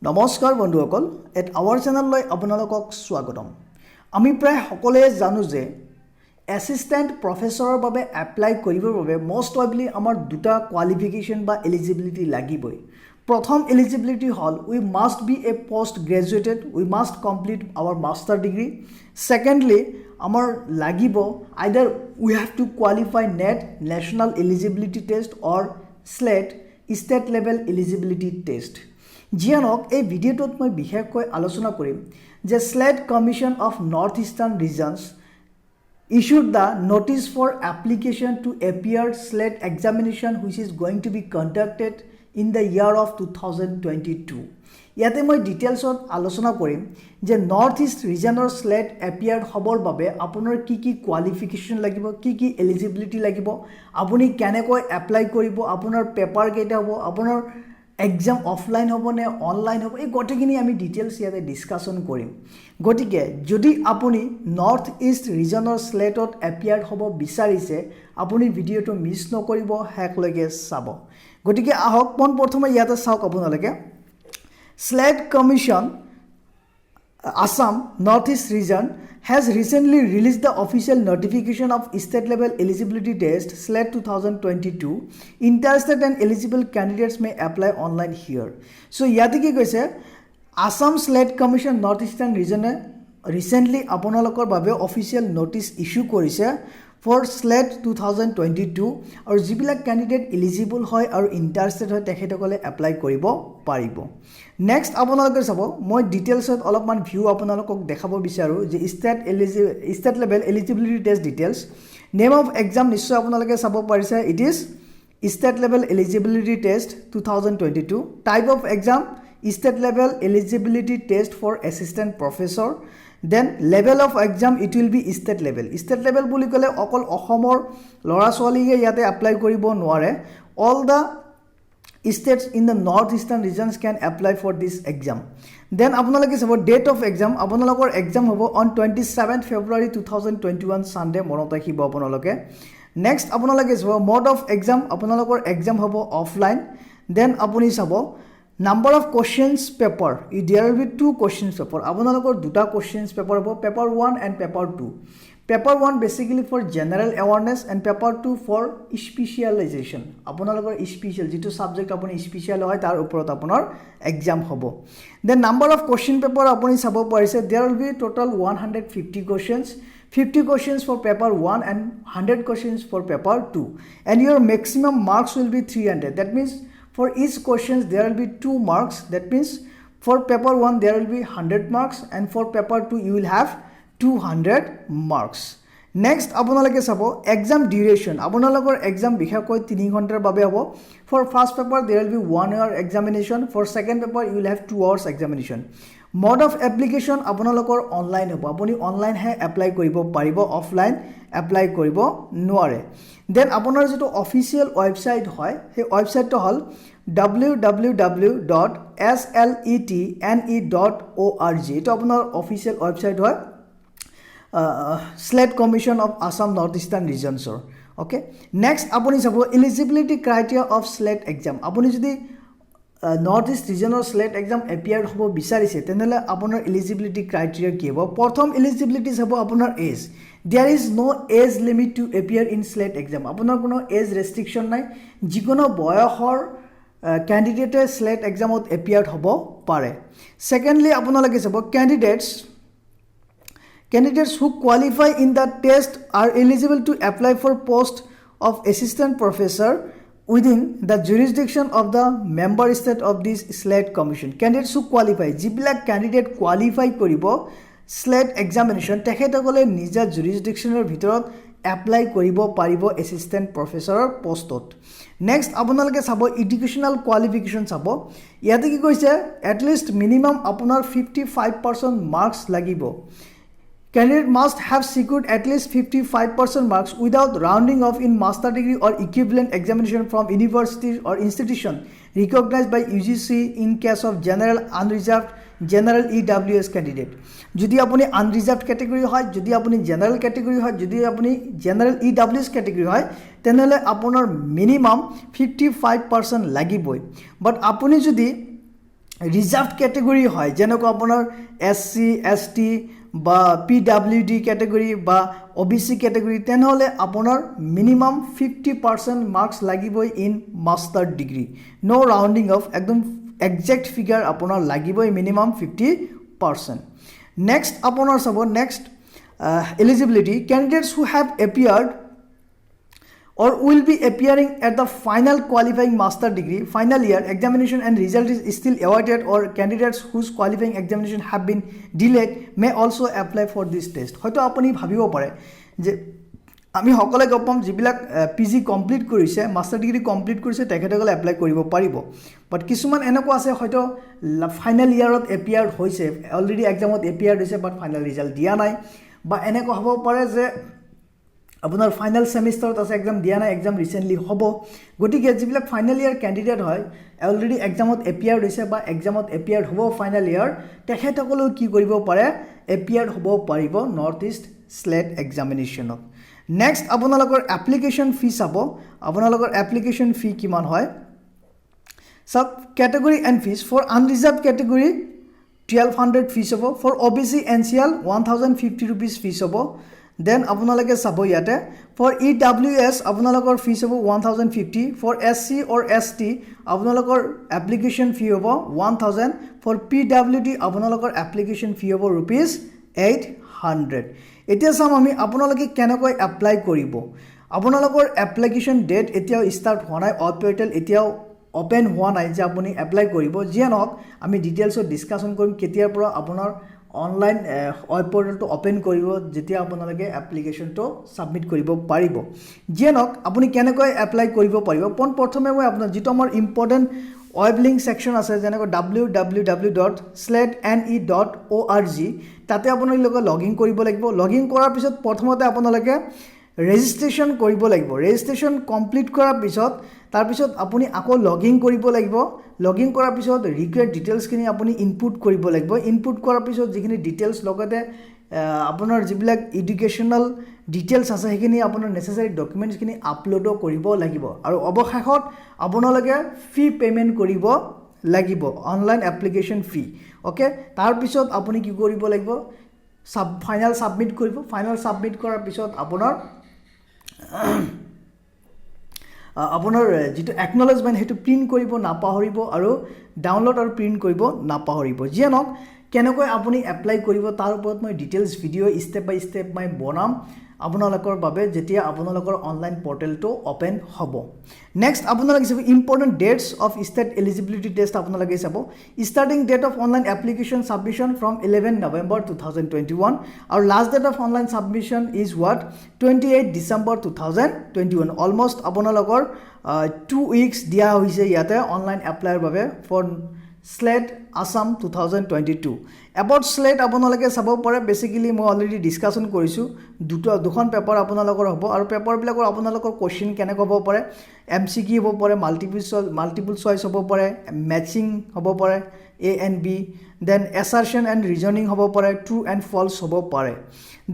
নমস্কাৰ বন্ধুসকল at hour চেনেললৈ আপোনালোকক স্বাগতম আমি প্ৰায় সকলোৱে জানো যে এসিস্ট্যান্ট প্ৰফেসৰৰ বাবে এপ্লাই কৰিবৰ বাবে মোস্ট প্ৰবাবলি আমাৰ দুটা কোৱালিফিকেশন বা এলিজিবিলিটি লাগিবই প্ৰথম এলিজিবিলিটি হল we must be a post graduated we must complete our master degree secondly আমাৰ লাগিব either we have to qualify NET national eligibility test or SLET state level eligibility test জিয়ানক এই ভিডিওটোত মই বিশেষকৈ আলোচনা কৰিম যে SLET commission of north eastern regions issued the notice for application to appear SLAT examination which is going to be conducted in the year of 2022 ইয়াতে মই ডিটেইলছত আলোচনা কৰিম যে নৰ্থ ইষ্ট ৰিজনৰ স্লেট এপিয়াৰ হবৰ বাবে আপোনাৰ কি কোৱালিফিকেশন লাগিব কি এলিজিবিলিটি লাগিব আপুনি কেনেকৈ এপ্লাই কৰিব আপোনাৰ পেপাৰ কেইটা হ'ব আপোনাৰ এক্সাম অফলাইন হ'ব নে অনলাইন হ'ব এই গটেখিনি আমি ডিটেইলছ ইয়াতে ডিসকাশন কৰিম গটিকে যদি আপুনি নৰ্থ ইষ্ট ৰিজনৰ স্লেটত এপিয়াৰ হ'ব বিচাৰিছে আপুনি ভিডিওটো মিছ নকৰিব হেকলৈকে চাব গটিকে আহক প্ৰথমে ইয়াতে চাওক আপোনালোকে slate commission Assam Northeast region has recently released the official notification of state level eligibility test SLAT 2022 interested and eligible candidates may apply online here so yati ki koise Assam SLAT Commission Northeastern region recently আপোনালোকৰ বাবে official notice issue কৰিছে for SLAT 2022 আৰু যিবিলাক candidate eligible হয় আৰু ইন্টাৰেস্টেড হয় তেখেতসকলে apply কৰিব পাৰিব নেক্সট আপোনালোকে চাব মই ডিটেইলছত অলপমান ভিউ আপোনালোকক দেখাব বিচাৰো যে state level eligibility test details name of exam নিশ্চয় আপোনালোকে চাব পাৰিছে it is state level eligibility test 2022 type of exam state level eligibility test for assistant professor then level of exam it will be state level বুলি কলে অকল অসমৰ লৰা ছোৱালীয়ে ইয়াতে এপ্লাই কৰিব নোৱাৰে all the states in the northeastern regions can apply for this exam then আপোনালোকে চাব date of exam আপোনালোকৰ exam হ'ব on 27th February 2021 Sunday মনত ৰাখিব আপোনালোকে next আপোনালোকে চাব mode of exam আপোনালোকৰ exam হ'ব offline then আপুনি চাব number of questions paper there will be two questions paper আপোনালোকৰ দুটা questions paper হ'ব paper 1 and paper 2 paper 1 basically for general awareness and paper 2 for specialization আপোনালোকৰ special যেটো subject আপুনি স্পেশাল হয় তাৰ ওপৰত আপোনাৰ এক্সাম হ'ব then number of question paper আপুনি চাব পাৰিছে there will be total 150 questions 50 questions for paper 1 and 100 questions for paper 2 and your maximum marks will be 300 that means for each questions there will be 2 marks that means for paper 1 there will be 100 marks and for paper 2 you will have 200 marks next আপোনালোকে চাব exam duration আপোনালোকৰ exam বিশেষকৈ 3 ঘণ্টাৰ বাবে হ'ব for first paper there will be 1 hour examination for second paper you will have 2 hours examination mode of application আপোনালোকৰ online হ'ব আপুনি অনলাইন হে এপ্লাই কৰিব পাৰিব অফলাইন এপ্লাই কৰিব নোৱাৰে then আপোনাৰ যেটো অফিশিয়াল ওয়েবসাইট হয় সেই ওয়েবসাইটটো হল www.sletne.org এটো আপোনাৰ অফিশিয়াল ওয়েবসাইট হয় SLAT Commission of Assam Northeastern Regions okay next আপুনি চাব eligibility criteria of SLAT exam আপুনি যদি নৰ্থ ইষ্ট ৰিজনৰ স্লেট এক্সাম এপিয়াৰ হ'ব বিচাৰিছে তেনেহলে আপোনাৰ এলিজিবিলিটি ক্ৰাইটেৰিয়া কি হ'ব প্ৰথম এলিজিবিলিটি হ'ব আপোনাৰ as there is no age limit to appear in SLAT exam আপোনাৰ কোনো এজ ৰেষ্ট্ৰিকশন নাই যিকোনো বয়সৰ ক্যান্ডিডেটে SLAT এক্সামত এপিয়াৰ হ'ব পাৰে সেকেন্ডলি আপোনালোকে চাব candidates who qualify in the test are eligible to apply for post of assistant professor within the jurisdiction of the member state of this SLAT commission candidates who qualify যিবিলাক candidate qualify কৰিব SLAT examination তেখেতসকলে নিজা jurisdictionৰ ভিতৰত apply কৰিব পাৰিব assistant professor পোষ্টত next আপোনালোকে চাব educational qualification চাব ইয়াতে কি কৈছে at least minimum আপোনাৰ 55% marks লাগিব candidate must have secured at least 55% marks without rounding off in master degree or equivalent examination from university or institution recognized by UGC in case of general unreserved general EWS candidate যদি আপুনি unreserved category হয় যদি আপুনি general category হয় যদি আপুনি general EWS category হয় তেনেহলে আপোনাৰ minimum 55% লাগিবই but আপুনি যদি ৰিজাৰ্ভ কেটেগৰী হয় যেনেকৈ আপোনাৰ SC ST বা PWD কেটেগৰী বা OBC কেটেগৰী তেনেহ'লে আপোনাৰ মিনিমাম 50% মাৰ্কছ লাগিবই in master degree no rounding off একদম একজেক্ট ফিগাৰ আপোনাৰ লাগিবই মিনিমাম 50%. নেক্সট আপোনাৰ চাব next eligibility candidates who have appeared or will be appearing at the final qualifying master degree final year examination and result is still awaited or candidates whose qualifying examination have been delayed may also apply for this test. হয়তো আপুনি ভাবিব পাৰে যে আমি সকলে গপম যিবিলাক PG complete কৰিছে master degree complete কৰিছে তেখেতসকলে এপ্লাই কৰিব পাৰিব বাট কিছুমান এনেকুৱা আছে হয়তো ফাইনেল ইয়াৰত এপিয়াৰ হৈছে অলৰেডি এক্সামত এপিয়াৰ হৈছে বাট ফাইনেল ৰিজাল্ট দিয়া নাই বা এনেকুৱা হ'ব পাৰে যে আপোনাৰ ফাইনেল সেমিষ্টাৰত আছে এক্সাম দিয়া নাই এক্সাম ৰিসেন্টলি হ'ব গতিকে যিবিলাক ফাইনেল ইয়াৰ ক্যান্ডিডেট হয় অলৰেডি এক্সামত এপিয়াৰ হৈছে বা এক্সামত এপিয়াৰ হ'ব ফাইনেল ইয়াৰ তেখেতসকলেও কি কৰিব পাৰে এপিয়াৰ হ'ব পাৰিব নৰ্থ ইষ্ট স্লেট এক্সামিনেশ্যনত নেক্সট আপোনালোকৰ এপ্লিকেশ্যন ফি চাব আপোনালোকৰ এপ্লিকেশ্যন ফি কিমান হয় sub category and fees for unreserved category 1200 fees হ'ব for OBC NCL 1050 rupees fees হ'ব দেন আপোনালোকে চাব ইয়াতে ফৰ EWS আপোনালোকৰ ফিজ হ'ব 1050 ফৰ SC or ST আপোনালোকৰ এপ্লিকেশ্যন ফি হ'ব 1000 ফৰ PWD আপোনালোকৰ এপ্লিকেশ্যন ফি হ'ব rupees 800 এতিয়া চাম আমি আপোনালোকে কেনেকৈ এপ্লাই কৰিব আপোনালোকৰ এপ্লিকেশ্যন ডেট এতিয়াও ষ্টাৰ্ট হোৱা নাই অল পোৰ্টেল এতিয়াও ওপেন হোৱা নাই যে আপুনি এপ্লাই কৰিব যিয়ে নহওক আমি ডিটেইলছত ডিসকাশন কৰিম কেতিয়াৰ পৰা আপোনাৰ অনলাইন ওয়েব পোৰ্টেলটো ওপেন কৰিব যেতিয়া আপোনালোকে এপ্লিকেশ্যনটো সাবমিট কৰিব পাৰিব যিয়ে নহওক আপুনি কেনেকৈ এপ্লাই কৰিব পাৰিব প্ৰথমে মই আপোনাৰ যিটো আমাৰ ইম্পৰ্টেন্ট ওয়েব লিংক সেকশন আছে যেনেকৈ www.sletne.org তাতে আপোনালোকে লগইন কৰিব লাগিব লগইন কৰাৰ পিছত প্ৰথমতে আপোনালোকে ৰেজিষ্ট্ৰেচন কৰিব লাগিব ৰেজিষ্ট্ৰেচন কমপ্লিট কৰাৰ পিছত তাৰ পিছত আপুনি আকৌ লগইন কৰিব লাগিব লগইন কৰাৰ পিছত ৰিকুৱেৰ্ড ডিটেইলছ খিনি আপুনি ইনপুট কৰিব লাগিব ইনপুট কৰাৰ পিছত যিখিনি ডিটেইলছ লগতে আপোনাৰ যিবিলাক এডুকেশ্যনাল ডিটেইলছ আছে সেইখিনি আপোনাৰ নেসেসাৰী ডকুমেন্টছ খিনি আপলোড কৰিব লাগিব আৰু অৱশেষত আপোনালোকে ফি পেমেন্ট কৰিব লাগিব অনলাইন এপ্লিকেশ্যন ফি ওকে তাৰ পিছত আপুনি কি কৰিব লাগিব ফাইনাল সাবমিট কৰিব ফাইনাল সাবমিট কৰাৰ পিছত আপোনাৰ যেটো একনলেজমেন্ট হেতু প্ৰিন্ট কৰিব নাপাহৰিব আৰু ডাউনলোড আৰু প্ৰিন্ট কৰিব নাপাহৰিব জিয়ানক কেনেকৈ আপুনি এপ্লাই কৰিব তাৰ ওপৰত মই details video step by step মই বনাম আপোনালোকৰ বাবে যেতিয়া আপোনালোকৰ অনলাইন পোৰ্টেলটো ওপেন হ'ব নেক্সট আপোনালোকে চাব important dates of state eligibility test আপোনালোকে চাব starting date of online application submission from 11 November 2021 আৰু last date of online submission is what 28 December 2021 almost আপোনালোকৰ 2 উইকস দিয়া হৈছে ইয়াতে অনলাইন এপ্লাইৰ বাবে for SLET Assam 2022 about SLET আপোনালোকে চাব পাৰে বেসিক্যালি মই অলৰেডি ডিসকাশন কৰিছো দুখন পেপাৰ আপোনালোকৰ হ'ব আৰু পেপাৰ বিলাকৰ আপোনালোকৰ কোৱেশ্চন কেনে হ'ব পাৰে MCQ হ'ব পাৰে মাল্টিপল চয়েস হ'ব পাৰে ম্যাচিং হ'ব পাৰে A and B then assertion and reasoning হ'ব পাৰে true and false হ'ব পাৰে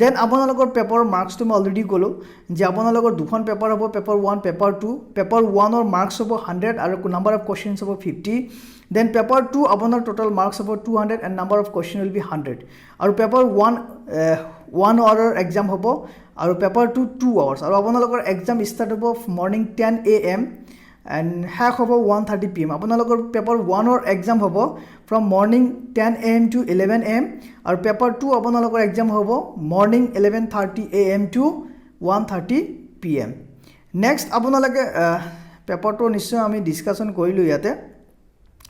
then আপোনালোকৰ পেপাৰ মাৰ্কস তো মই অলৰেডি ক'লো যে আপোনালোকৰ দুখন পেপাৰ হ'ব পেপাৰ 1 পেপাৰ 2 পেপাৰ 1 অৰ মাৰ্কস হ'ব 100 আৰু নাম্বাৰ অফ কোৱেশ্চনছ হ'ব 50 then paper 2 আপোনাৰ total marks about 200 and number of question will be 100 আৰু paper 1 hour exam হ'ব আৰু paper 2 2 hours আৰু আপোনালোকৰ exam start হ'ব morning 10 am and শেষ হ'ব 1:30 pm আপোনালোকৰ paper 1 or exam হ'ব from morning 10 am to 11 am আৰু paper 2 আপোনালোকৰ exam হ'ব morning 11:30 am to 1:30 pm next আপোনালোকে paper 2 নিশ্চয় আমি ডিসকাশন কৰিলো ইয়াতে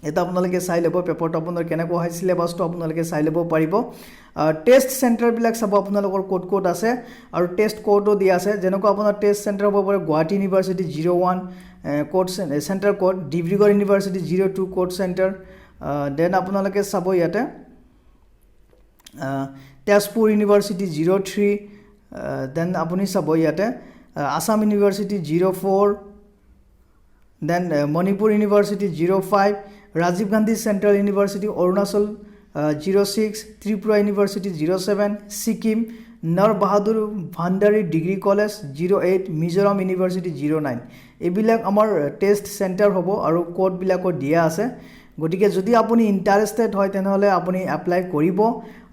এটা আপোনালোকে চাই লব পেপাৰটো আপোনাৰ কেনেকৈ হয় সিলেবাসটো আপোনালোকে চাই লব পাৰিব টেষ্ট সেন্টাৰ বিলাক সব আপোনালোকৰ কোড আছে আৰু টেষ্ট কোডও দিয়া আছে যেনেকৈ আপোনাৰ টেষ্ট সেন্টাৰ হ'ব পাৰে Guwahati university 01 code centre code Dibrugarh university 02 code centre then আপোনালোকে চাব ইয়াতে তেজপুৰ ইউনিভাৰ্চিটি 03 দেন আপুনি চাব ইয়াতে Assam university 04 then Manipur University 05 Rajiv Gandhi Central University Arunachal 06 Tripura University 07 Sikkim Nar Bahadur Bhandari Degree College 08 Mizoram University 09 এবিলাক আমাৰ test centre হ'ব আৰু code বিলাকো দিয়া আছে গতিকে যদি আপুনি ইণ্টাৰেষ্টেড হয় তেনেহ'লে আপুনি এপ্লাই কৰিব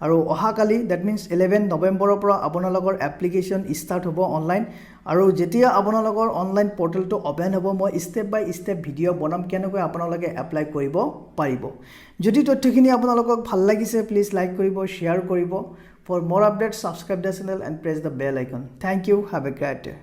আৰু অহাকালি ডেট মিনছ 11 নৱেম্বৰৰ পৰা আপোনালোকৰ এপ্লিকেশ্যন ষ্টাৰ্ট হ'ব অনলাইন আৰু যেতিয়া আপোনালোকৰ অনলাইন পৰ্টেলটো অপেন হ'ব মই ষ্টেপ বাই ষ্টেপ ভিডিঅ' বনাম কেনেকৈ আপোনালোকে এপ্লাই কৰিব পাৰিব যদি তথ্যখিনি আপোনালোকক ভাল লাগিছে প্লিজ লাইক কৰিব শ্বেয়াৰ কৰিব for more updates subscribe the channel and press the bell icon thank you have a great day